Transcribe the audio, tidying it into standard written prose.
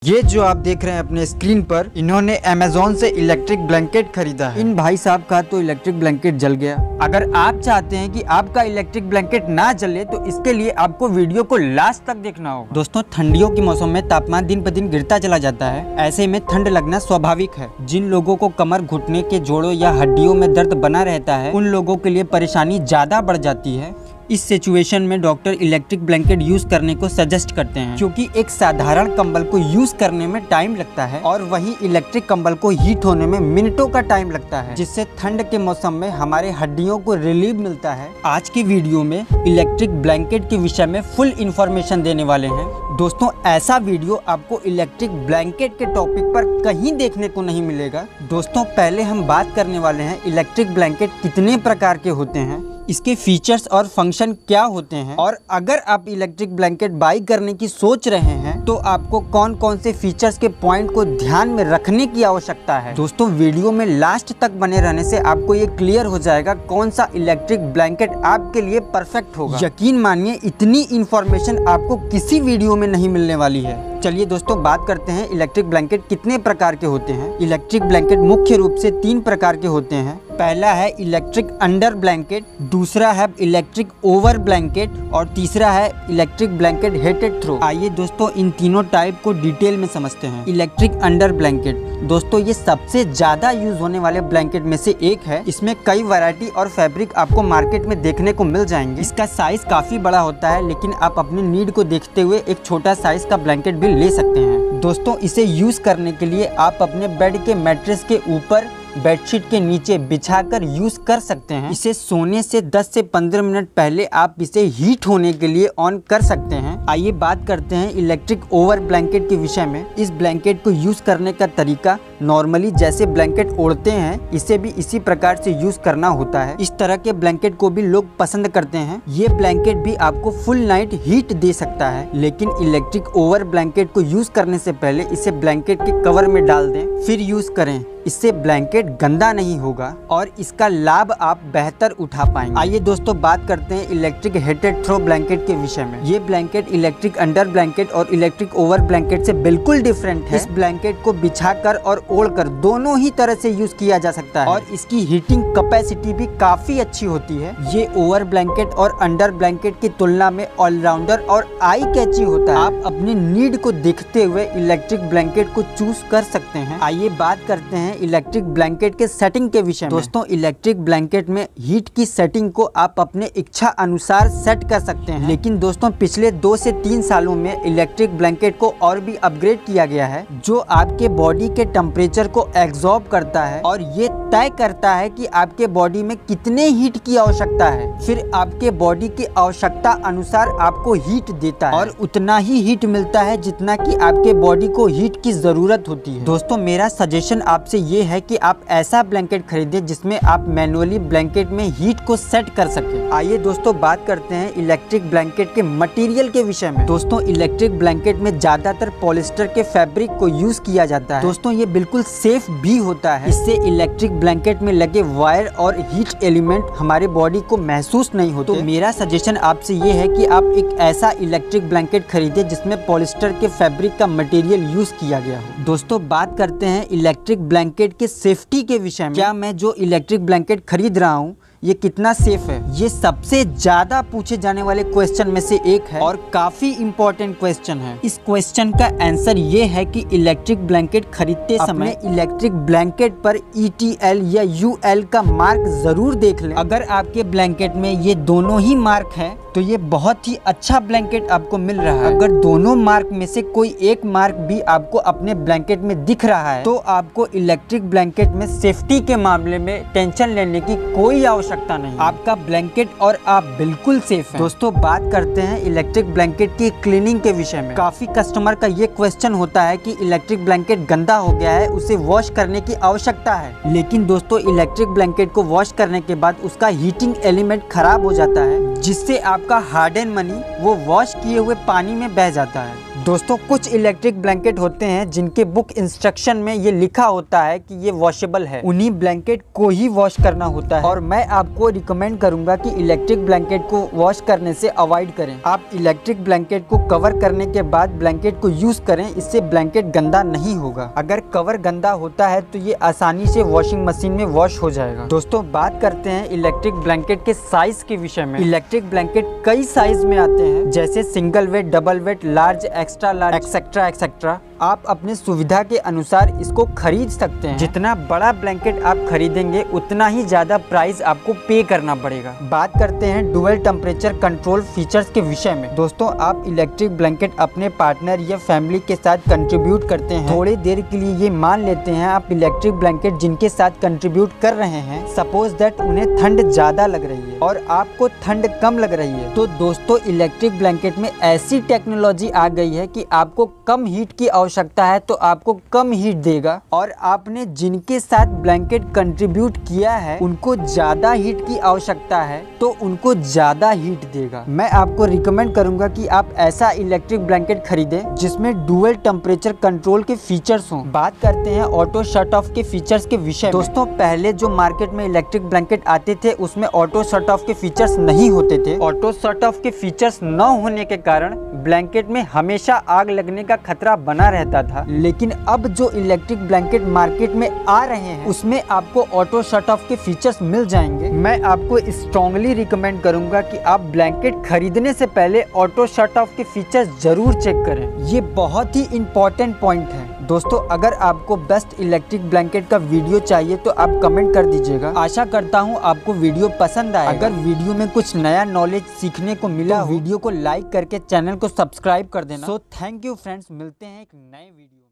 ये जो आप देख रहे हैं अपने स्क्रीन पर, इन्होंने अमेज़न से इलेक्ट्रिक ब्लैंकेट खरीदा है। इन भाई साहब का तो इलेक्ट्रिक ब्लैंकेट जल गया। अगर आप चाहते हैं कि आपका इलेक्ट्रिक ब्लैंकेट ना जले तो इसके लिए आपको वीडियो को लास्ट तक देखना होगा। दोस्तों, ठंडियों के मौसम में तापमान दिन पर दिन गिरता चला जाता है। ऐसे में ठंड लगना स्वाभाविक है। जिन लोगों को कमर, घुटने के जोड़ों या हड्डियों में दर्द बना रहता है, उन लोगों के लिए परेशानी ज्यादा बढ़ जाती है। इस सिचुएशन में डॉक्टर इलेक्ट्रिक ब्लैंकेट यूज करने को सजेस्ट करते हैं, क्योंकि एक साधारण कंबल को यूज करने में टाइम लगता है और वही इलेक्ट्रिक कंबल को हीट होने में मिनटों का टाइम लगता है, जिससे ठंड के मौसम में हमारे हड्डियों को रिलीफ मिलता है। आज की वीडियो में इलेक्ट्रिक ब्लैंकेट के विषय में फुल इंफॉर्मेशन देने वाले हैं। दोस्तों, ऐसा वीडियो आपको इलेक्ट्रिक ब्लैंकेट के टॉपिक पर कहीं देखने को नहीं मिलेगा। दोस्तों, पहले हम बात करने वाले हैं इलेक्ट्रिक ब्लैंकेट कितने प्रकार के होते हैं, इसके फीचर्स और फंक्शन क्या होते हैं, और अगर आप इलेक्ट्रिक ब्लैंकेट बाई करने की सोच रहे हैं तो आपको कौन कौन से फीचर्स के पॉइंट को ध्यान में रखने की आवश्यकता है। दोस्तों, वीडियो में लास्ट तक बने रहने से आपको ये क्लियर हो जाएगा कौन सा इलेक्ट्रिक ब्लैंकेट आपके लिए परफेक्ट होगा। यकीन मानिए, इतनी इंफॉर्मेशन आपको किसी वीडियो में नहीं मिलने वाली है। चलिए दोस्तों, बात करते हैं इलेक्ट्रिक ब्लैंकेट कितने प्रकार के होते हैं। इलेक्ट्रिक ब्लैंकेट मुख्य रूप से 3 प्रकार के होते हैं। पहला है इलेक्ट्रिक अंडर ब्लैंकेट, दूसरा है इलेक्ट्रिक ओवर ब्लैंकेट और तीसरा है इलेक्ट्रिक ब्लैंकेट हीटेड थ्रो। आइए दोस्तों, इन तीनों टाइप को डिटेल में समझते हैं। इलेक्ट्रिक अंडर ब्लैंकेट, दोस्तों ये सबसे ज्यादा यूज होने वाले ब्लैंकेट में से एक है। इसमें कई वैरायटी और फैब्रिक आपको मार्केट में देखने को मिल जाएंगे। इसका साइज काफी बड़ा होता है, लेकिन आप अपनी नीड को देखते हुए एक छोटा साइज का ब्लैंकेट भी ले सकते हैं। दोस्तों, इसे यूज करने के लिए आप अपने बेड के मैट्रेस के ऊपर, बेडशीट के नीचे बिछाकर यूज कर सकते हैं। इसे सोने से 10 से 15 मिनट पहले आप इसे हीट होने के लिए ऑन कर सकते हैं। आइए बात करते हैं इलेक्ट्रिक ओवर ब्लैंकेट के विषय में। इस ब्लैंकेट को यूज करने का तरीका नॉर्मली जैसे ब्लैंकेट ओढ़ते हैं, इसे भी इसी प्रकार से यूज करना होता है। इस तरह के ब्लैंकेट को भी लोग पसंद करते हैं। ये ब्लैंकेट भी आपको फुल नाइट हीट दे सकता है, लेकिन इलेक्ट्रिक ओवर ब्लैंकेट को यूज करने से पहले इसे ब्लैंकेट के कवर में डाल दें, फिर यूज करें। इससे ब्लैंकेट गंदा नहीं होगा और इसका लाभ आप बेहतर उठा पाएंगे। आइए दोस्तों, बात करते हैं इलेक्ट्रिक हीटेड थ्रो ब्लैंकेट के विषय में। ये ब्लैंकेट इलेक्ट्रिक अंडर ब्लैंकेट और इलेक्ट्रिक ओवर ब्लैंकेट से बिल्कुल डिफरेंट है। इस ब्लैंकेट को बिछाकर और ओढ़कर दोनों ही तरह से यूज किया जा सकता है और इसकी हीटिंग कैपेसिटी भी काफी अच्छी होती है। ये ओवर ब्लैंकेट और अंडर ब्लैंकेट की तुलना में ऑलराउंडर और आई कैची होता है। आप अपनी नीड को देखते हुए इलेक्ट्रिक ब्लैंकेट को चूज कर सकते हैं। आइए बात करते हैं इलेक्ट्रिक ब्लैंकेट के सेटिंग के विषय में। दोस्तों, इलेक्ट्रिक ब्लैंकेट में हीट की सेटिंग को आप अपने इच्छा अनुसार सेट कर सकते हैं, लेकिन दोस्तों पिछले 2 से 3 सालों में इलेक्ट्रिक ब्लैंकेट को और भी अपग्रेड किया गया है, जो आपके बॉडी के टेम्परेचर को एब्जॉर्ब करता है और ये तय करता है कि आपके बॉडी में कितने हीट की आवश्यकता है। फिर आपके बॉडी की आवश्यकता अनुसार आपको हीट देता है और उतना ही हीट मिलता है जितना कि आपके बॉडी को हीट की जरूरत होती है। दोस्तों, मेरा सजेशन आपसे ये है कि आप ऐसा ब्लैंकेट खरीदें जिसमें आप मैनुअली ब्लैंकेट में हीट को सेट कर सकें। आइए दोस्तों, बात करते हैं इलेक्ट्रिक ब्लैंकेट के मटेरियल के विषय में। दोस्तों, इलेक्ट्रिक ब्लैंकेट में ज्यादातर पॉलिस्टर के फैब्रिक को यूज किया जाता है। दोस्तों, ये बिल्कुल सेफ भी होता है। इससे इलेक्ट्रिक ब्लैंकेट में लगे वायर और हीट एलिमेंट हमारे बॉडी को महसूस नहीं होते। तो मेरा सजेशन आपसे ये है कि आप एक ऐसा इलेक्ट्रिक ब्लैंकेट खरीदे जिसमें पॉलिस्टर के फैब्रिक का मटेरियल यूज किया गया हो। दोस्तों, बात करते हैं इलेक्ट्रिक ब्लैंकेट के सेफ्टी के विषय में। क्या मैं जो इलेक्ट्रिक ब्लैंकेट खरीद रहा हूँ ये कितना सेफ है? ये सबसे ज्यादा पूछे जाने वाले क्वेश्चन में से एक है और काफी इम्पोर्टेंट क्वेश्चन है। इस क्वेश्चन का आंसर ये है कि इलेक्ट्रिक ब्लैंकेट खरीदते समय इलेक्ट्रिक ब्लैंकेट पर ETL या UL का मार्क जरूर देख लें। अगर आपके ब्लैंकेट में ये दोनों ही मार्क है तो ये बहुत ही अच्छा ब्लैंकेट आपको मिल रहा है। अगर दोनों मार्क में से कोई एक मार्क भी आपको अपने ब्लैंकेट में दिख रहा है तो आपको इलेक्ट्रिक ब्लैंकेट में सेफ्टी के मामले में टेंशन लेने की कोई आवश्यकता नहीं। आपका ब्लैंकेट और आप बिल्कुल सेफ हैं। दोस्तों, बात करते हैं इलेक्ट्रिक ब्लैंकेट की क्लीनिंग के विषय में। काफी कस्टमर का ये क्वेश्चन होता है कि इलेक्ट्रिक ब्लैंकेट गंदा हो गया है, उसे वॉश करने की आवश्यकता है। लेकिन दोस्तों, इलेक्ट्रिक ब्लैंकेट को वॉश करने के बाद उसका हीटिंग एलिमेंट खराब हो जाता है, जिससे आपका हार्ड एंड मनी वो वॉश किए हुए पानी में बह जाता है। दोस्तों कुछ इलेक्ट्रिक ब्लैंकेट होते हैं जिनके बुक इंस्ट्रक्शन में ये लिखा होता है कि ये वॉशेबल है, उन्हीं ब्लैंकेट को ही वॉश करना होता है। और मैं आपको रिकमेंड करूंगा कि इलेक्ट्रिक ब्लैंकेट को वॉश करने से अवॉइड करें। आप इलेक्ट्रिक ब्लैंकेट को कवर करने के बाद ब्लैंकेट को यूज करें, इससे ब्लैंकेट गंदा नहीं होगा। अगर कवर गंदा होता है तो ये आसानी से वॉशिंग मशीन में वॉश हो जाएगा। दोस्तों बात करते हैं इलेक्ट्रिक ब्लैंकेट के साइज के विषय में। इलेक्ट्रिक ब्लैंकेट कई साइज में आते हैं, जैसे single weight, double weight, large, extra large, etcetera etcetera. आप अपने सुविधा के अनुसार इसको खरीद सकते हैं। जितना बड़ा ब्लैंकेट आप खरीदेंगे उतना ही ज्यादा प्राइस आपको पे करना पड़ेगा। बात करते हैं डुअल टेम्परेचर कंट्रोल फीचर्स के विषय में। दोस्तों आप इलेक्ट्रिक ब्लैंकेट अपने पार्टनर या फैमिली के साथ कंट्रीब्यूट करते हैं। थोड़ी देर के लिए ये मान लेते हैं आप इलेक्ट्रिक ब्लैंकेट जिनके साथ कंट्रीब्यूट कर रहे हैं, सपोज दैट उन्हें ठंड ज्यादा लग रही है और आपको ठंड कम लग रही है, तो दोस्तों इलेक्ट्रिक ब्लैंकेट में ऐसी टेक्नोलॉजी आ गई है कि आपको कम हीट की आवश्यकता है तो आपको कम हीट देगा, और आपने जिनके साथ ब्लैंकेट कंट्रीब्यूट किया है उनको ज्यादा हीट की आवश्यकता है तो उनको ज्यादा हीट देगा। मैं आपको रिकमेंड करूंगा कि आप ऐसा इलेक्ट्रिक ब्लैंकेट खरीदें जिसमें डुअल टेम्परेचर कंट्रोल के फीचर्स हों। बात करते हैं ऑटो शट ऑफ के फीचर्स के विषय में। दोस्तों पहले जो मार्केट में इलेक्ट्रिक ब्लैंकेट आते थे उसमें ऑटो शट ऑफ के फीचर्स नहीं होते थे। ऑटो शट ऑफ के फीचर्स न होने के कारण ब्लैंकेट में हमेशा आग लगने का खतरा बना रहता था। लेकिन अब जो इलेक्ट्रिक ब्लैंकेट मार्केट में आ रहे हैं उसमें आपको ऑटो शट ऑफ के फीचर्स मिल जाएंगे। मैं आपको स्ट्रांगली रिकमेंड करूंगा कि आप ब्लैंकेट खरीदने से पहले ऑटो शट ऑफ के फीचर्स जरूर चेक करें। ये बहुत ही इंपॉर्टेंट पॉइंट है। दोस्तों अगर आपको बेस्ट इलेक्ट्रिक ब्लैंकेट का वीडियो चाहिए तो आप कमेंट कर दीजिएगा। आशा करता हूँ आपको वीडियो पसंद आएगा। अगर वीडियो में कुछ नया नॉलेज सीखने को मिला तो वीडियो को लाइक करके चैनल को सब्सक्राइब कर देना। सो थैंक यू फ्रेंड्स, मिलते हैं एक नए वीडियो।